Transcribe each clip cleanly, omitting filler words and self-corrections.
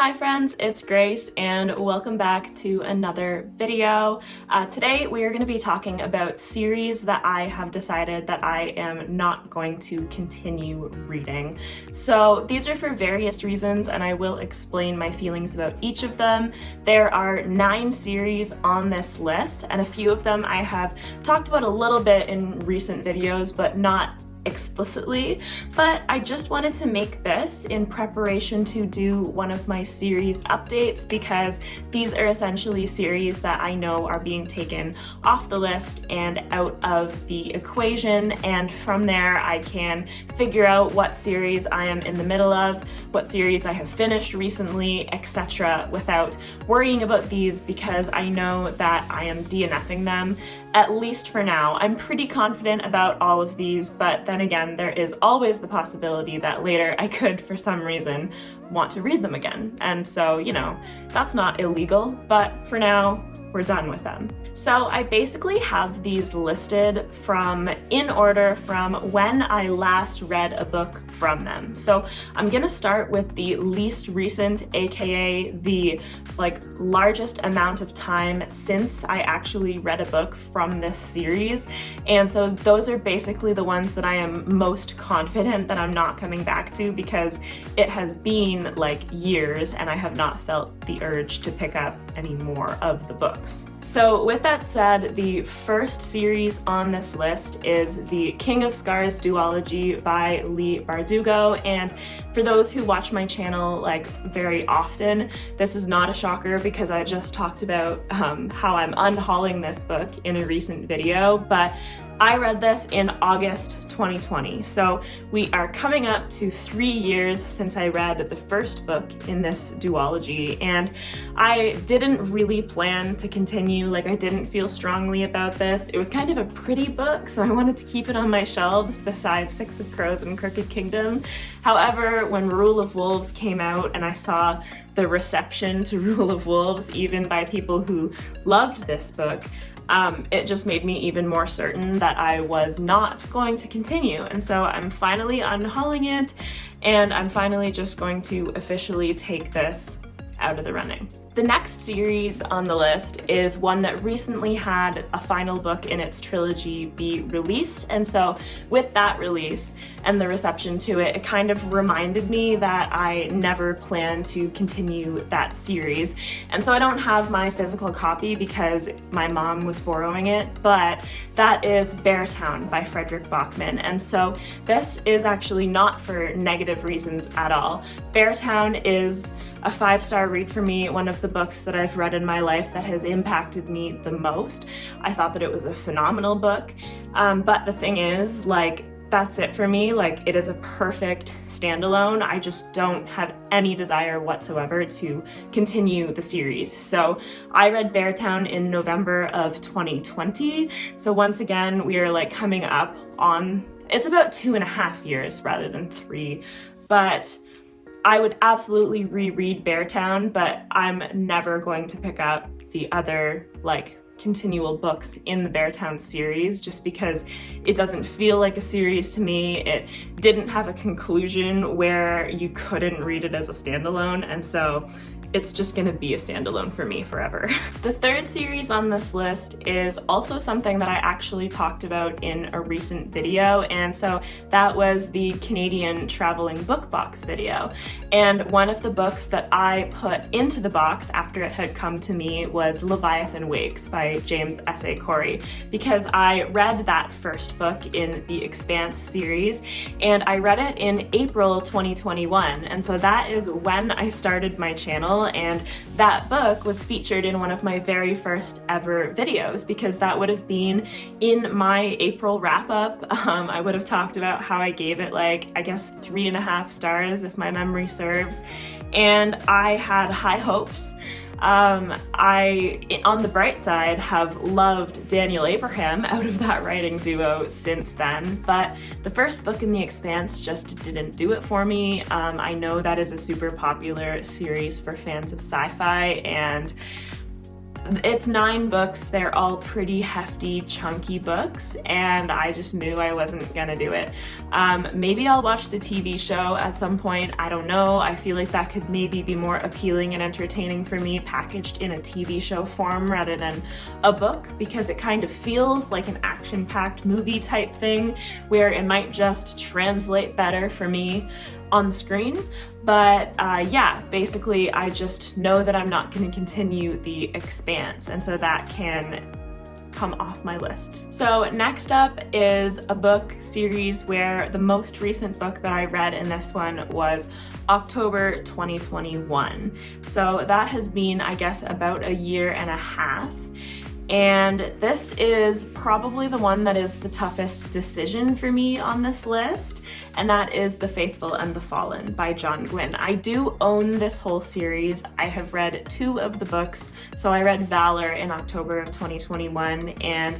Hi friends, it's Grace and welcome back to another video. Today we are going to be talking about series that I have decided that I am not going to continue reading. So these are for various reasons and I will explain my feelings about each of them. There are 9 series on this list and a few of them I have talked about a little bit in recent videos but not explicitly, but I just wanted to make this in preparation to do one of my series updates because these are essentially series that I know are being taken off the list and out of the equation, and from there I can figure out what series I am in the middle of, what series I have finished recently, etc. without worrying about these because I know that I am DNFing them, at least for now. I'm pretty confident about all of these, but then again, there is always the possibility that later I could, for some reason, want to read them again. And so, you know, that's not illegal, but for now, we're done with them. So I basically have these listed in order from when I last read a book from them. So I'm gonna start with the least recent, aka the largest amount of time since I actually read a book from this series. And so those are basically the ones that I am most confident that I'm not coming back to because it has been like years and I have not felt the urge to pick up any more of the books. So with that said, the first series on this list is the King of Scars duology by Leigh Bardugo, and for those who watch my channel very often, this is not a shocker because I just talked about how I'm unhauling this book in a recent video, but I read this in August 2020, so we are coming up to 3 years since I read the first book in this duology, and I didn't really plan to continue. I didn't feel strongly about this. It was kind of a pretty book, so I wanted to keep it on my shelves beside Six of Crows and Crooked Kingdom. However, when Rule of Wolves came out and I saw the reception to Rule of Wolves, even by people who loved this book, it just made me even more certain that I was not going to continue. And so I'm finally unhauling it, and I'm finally just going to officially take this out of the running. The next series on the list is one that recently had a final book in its trilogy be released, and so with that release and the reception to it, it kind of reminded me that I never planned to continue that series. And so I don't have my physical copy because my mom was borrowing it, but that is Beartown by Frederick Bachman, and so this is actually not for negative reasons at all. Beartown is a 5-star read for me, one of the books that I've read in my life that has impacted me the most. I thought that it was a phenomenal book, but the thing is, that's it for me. It is a perfect standalone. I just don't have any desire whatsoever to continue the series. So I read Beartown in November of 2020. So once again, we are coming up on, it's about 2.5 years rather than 3, but I would absolutely reread Beartown, but I'm never going to pick up the other continual books in the Beartown series just because it doesn't feel like a series to me. It didn't have a conclusion where you couldn't read it as a standalone, and so it's just gonna be a standalone for me forever. The third series on this list is also something that I actually talked about in a recent video, and so that was the Canadian Traveling Book Box video. And one of the books that I put into the box after it had come to me was Leviathan Wakes by James S.A. Corey, because I read that first book in the Expanse series, and I read it in April 2021, and so that is when I started my channel, and that book was featured in one of my very first ever videos because that would have been in my April wrap-up. I would have talked about how I gave it I guess 3.5 stars if my memory serves, and I had high hopes. I, on the bright side, have loved Daniel Abraham out of that writing duo since then, but the first book in The Expanse just didn't do it for me. I know that is a super popular series for fans of sci-fi, and It's 9 books. They're all pretty hefty, chunky books, and I just knew I wasn't gonna do it. Maybe I'll watch the TV show at some point. I don't know. I feel like that could maybe be more appealing and entertaining for me packaged in a TV show form rather than a book, because it kind of feels like an action-packed movie type thing where it might just translate better for me on the screen. But yeah, basically I just know that I'm not going to continue The Expanse, and so that can come off my list. So next up is a book series where the most recent book that I read in this one was October 2021. So that has been, I guess, about a year and a half. And this is probably the one that is the toughest decision for me on this list, and that is The Faithful and the Fallen by John Gwynne. I do own this whole series. I have read 2 of the books. So I read Valor in October of 2021, and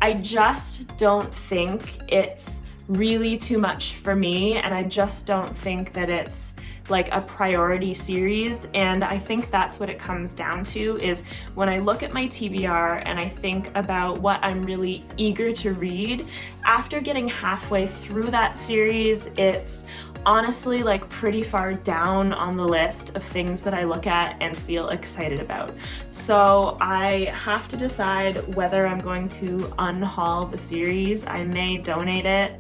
I just don't think it's really too much for me, and I just don't think that it's like a priority series. And I think that's what it comes down to, is when I look at my TBR and I think about what I'm really eager to read, after getting halfway through that series, it's honestly like pretty far down on the list of things that I look at and feel excited about. So I have to decide whether I'm going to unhaul the series. I may donate it.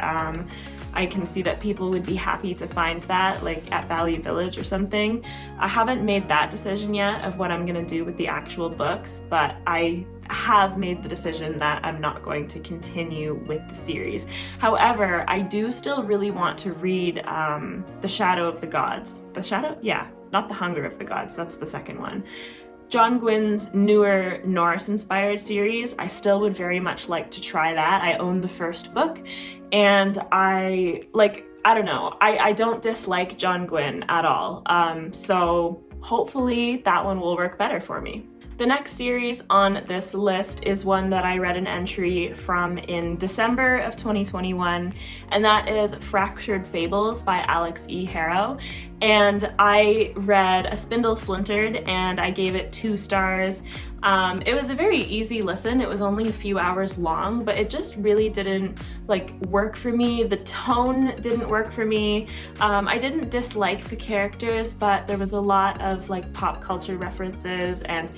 I can see that people would be happy to find that, like at Value Village or something. I haven't made that decision yet of what I'm gonna do with the actual books, but I have made the decision that I'm not going to continue with the series. However, I do still really want to read The Shadow of the Gods. The Shadow? Yeah, not The Hunger of the Gods, that's the second one. John Gwynne's newer Norse-inspired series. I still would very much like to try that. I own the first book, and I don't know, I don't dislike John Gwynne at all. So hopefully that one will work better for me. The next series on this list is one that I read an entry from in December of 2021, and that is Fractured Fables by Alex E. Harrow. And I read A Spindle Splintered, and I gave it 2 stars. It was a very easy listen. It was only a few hours long, but it just really didn't work for me. The tone didn't work for me. I didn't dislike the characters, but there was a lot of pop culture references, and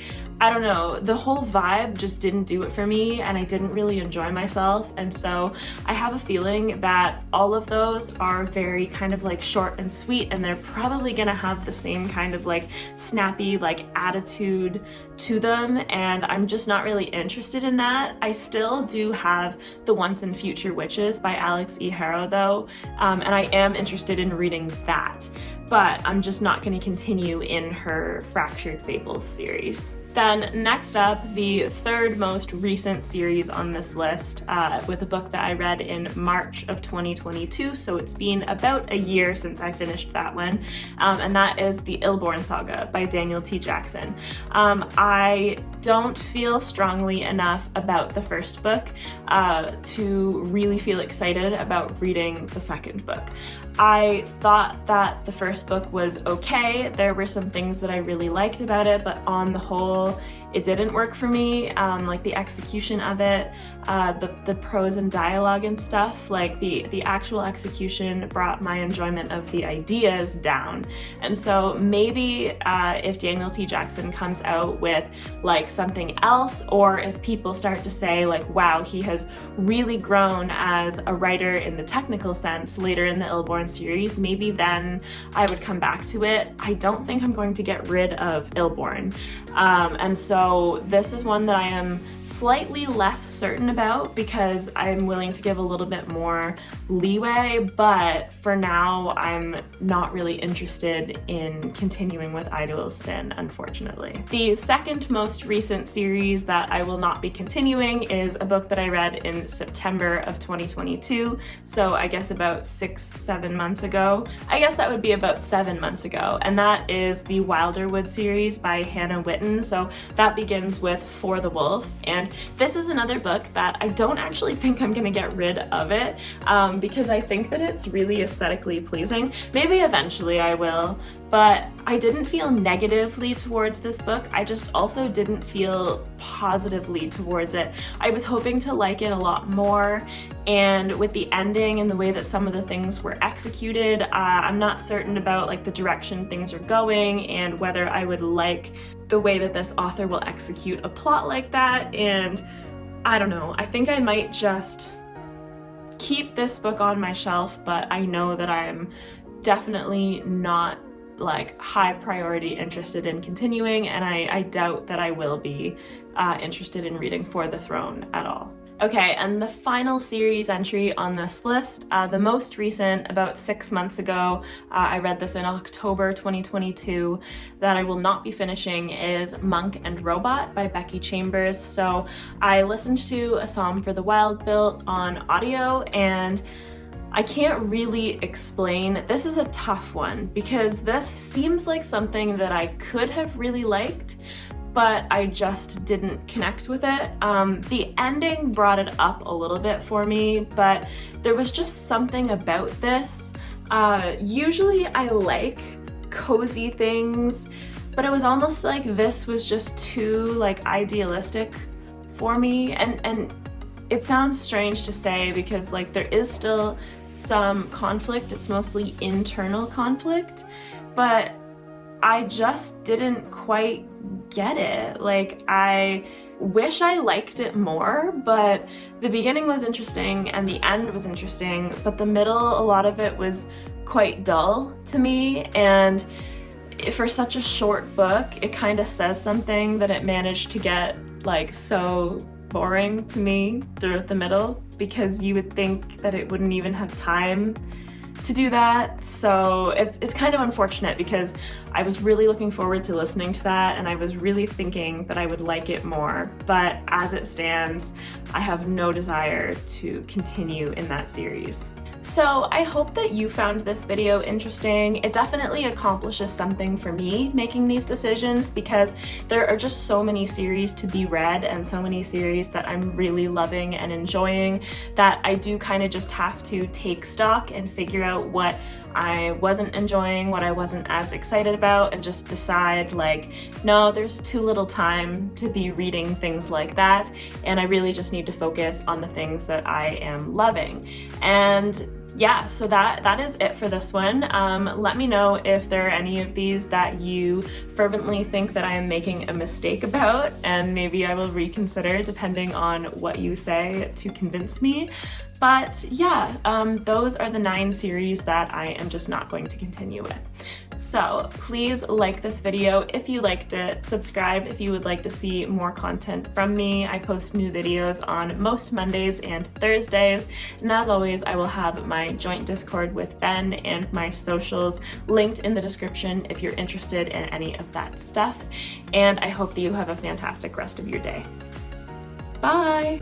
I don't know, the whole vibe just didn't do it for me, and I didn't really enjoy myself. And so I have a feeling that all of those are very kind of short and sweet, and they're probably gonna have the same kind of snappy attitude to them, and I'm just not really interested in that. I still do have The Once and Future Witches by Alex E. Harrow though, and I am interested in reading that, but I'm just not going to continue in her Fractured Fables series. Then next up, the third most recent series on this list, with a book that I read in March of 2022, so it's been about a year since I finished that one, and that is the Illborn Saga by Daniel T. Jackson. I don't feel strongly enough about the first book to really feel excited about reading the second book. I thought that the first book was okay. There were some things that I really liked about it, but on the whole, it didn't work for me. The execution of it, the prose and dialogue and stuff, the actual execution brought my enjoyment of the ideas down. And so maybe if Daniel T. Jackson comes out with something else, or if people start to say wow, he has really grown as a writer in the technical sense later in the Illborn series, maybe then I would come back to it. I don't think I'm going to get rid of Illborn. And so this is one that I am slightly less certain about because I'm willing to give a little bit more leeway, but for now I'm not really interested in continuing with Idol's Sin, unfortunately. The second most recent series that I will not be continuing is a book that I read in September of 2022, so I guess about 6-7 months ago. I guess that would be about 7 months ago, and that is the Wilderwood series by Hannah Witten. So that begins with For the Wolf, and this is another book that I don't actually think I'm gonna get rid of it because I think that it's really aesthetically pleasing. Maybe eventually I will, but I didn't feel negatively towards this book. I just also didn't feel positively towards it. I was hoping to like it a lot more, and with the ending and the way that some of the things were executed, I'm not certain about like the direction things are going and whether I would like the way that this author will execute a plot like that. And I don't know, I think I might just keep this book on my shelf, but I know that I'm definitely not like high priority interested in continuing, and I doubt that I will be interested in reading For the Throne at all. Okay, and the final series entry on this list, the most recent, about 6 months ago, I read this in October 2022, that I will not be finishing, is Monk and Robot by Becky Chambers. So I listened to A Psalm for the Wild-Built on audio, and I can't really explain. This is a tough one because this seems like something that I could have really liked, but I just didn't connect with it. The ending brought it up a little bit for me, but there was just something about this. Usually I like cozy things, but it was almost like this was just too like idealistic for me. And it sounds strange to say because like there is still some conflict. It's mostly internal conflict, but I just didn't quite get it. Like, I wish I liked it more, but the beginning was interesting and the end was interesting, but the middle, a lot of it was quite dull to me. And for such a short book, it kind of says something that it managed to get like so boring to me throughout the middle, because you would think that it wouldn't even have time to do that. So it's kind of unfortunate because I was really looking forward to listening to that and I was really thinking that I would like it more, but as it stands, I have no desire to continue in that series. So I hope that you found this video interesting. It definitely accomplishes something for me making these decisions, because there are just so many series to be read and so many series that I'm really loving and enjoying that I do kind of just have to take stock and figure out what I wasn't enjoying, what I wasn't as excited about, and just decide like, no, there's too little time to be reading things like that, and I really just need to focus on the things that I am loving. And yeah, so that is it for this one. Let me know if there are any of these that you fervently think that I am making a mistake about, and maybe I will reconsider depending on what you say to convince me. But yeah, those are the 9 series that I am just not going to continue with. So please like this video if you liked it, subscribe if you would like to see more content from me. I post new videos on most Mondays and Thursdays, and as always, I will have my joint Discord with Ben and my socials linked in the description if you're interested in any of that stuff. And I hope that you have a fantastic rest of your day. Bye!